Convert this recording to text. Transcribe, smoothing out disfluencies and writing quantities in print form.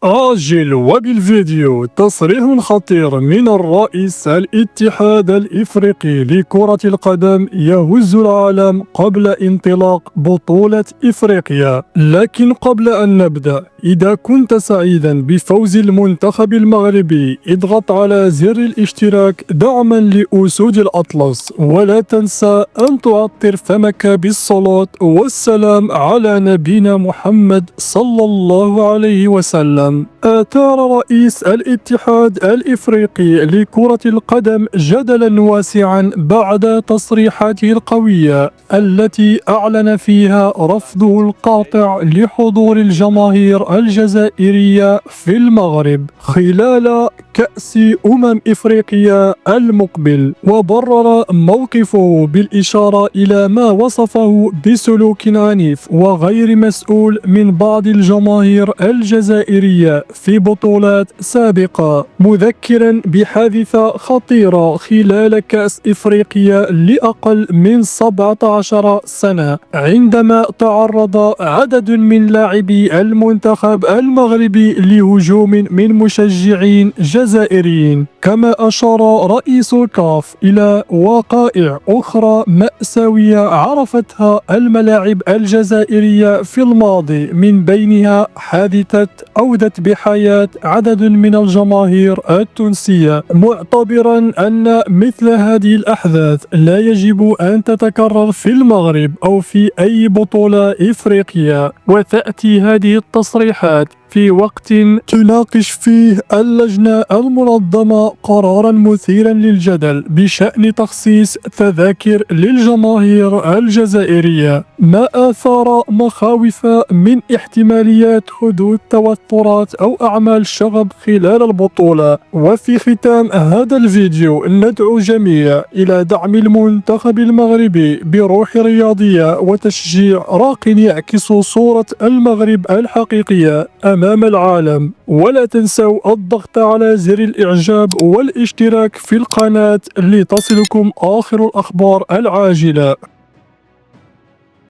آجل وبالفيديو. تصريح خطير من الرئيس الاتحاد الإفريقي لكرة القدم يهز العالم قبل انطلاق بطولة إفريقيا. لكن قبل أن نبدأ، إذا كنت سعيدا بفوز المنتخب المغربي اضغط على زر الاشتراك دعما لأسود الأطلس، ولا تنسى أن تعطر فمك بالصلاة والسلام على نبينا محمد صلى الله عليه وسلم. أثار رئيس الاتحاد الإفريقي لكرة القدم جدلا واسعا بعد تصريحاته القوية التي أعلن فيها رفضه القاطع لحضور الجماهير الجزائرية في المغرب خلال كأس إفريقيا المقبل، وبرر موقفه بالإشارة إلى ما وصفه بسلوك عنيف وغير مسؤول من بعض الجماهير الجزائرية في بطولات سابقة، مذكرا بحادثة خطيرة خلال كأس إفريقيا لأقل من 17 سنة عندما تعرض عدد من لاعبي المنتخب المغربي لهجوم من مشجعين جزائريين. كما أشار رئيس الكاف إلى وقائع أخرى مأساوية عرفتها الملاعب الجزائرية في الماضي، من بينها حادثة أودت بحياة عدد من الجماهير التونسية، معتبرا أن مثل هذه الأحداث لا يجب أن تتكرر في المغرب أو في أي بطولة إفريقية. وتأتي هذه التصريحات في وقت تناقش فيه اللجنة المنظمة قرارا مثيرا للجدل بشأن تخصيص تذاكر للجماهير الجزائرية، ما أثار مخاوف من احتماليات حدوث توترات أو أعمال شغب خلال البطولة. وفي ختام هذا الفيديو ندعو الجميع إلى دعم المنتخب المغربي بروح رياضية وتشجيع راق يعكس صورة المغرب الحقيقية أمام العالم. ولا تنسوا الضغط على زر الإعجاب والاشتراك في القناة لتصلكم آخر الأخبار العاجلة.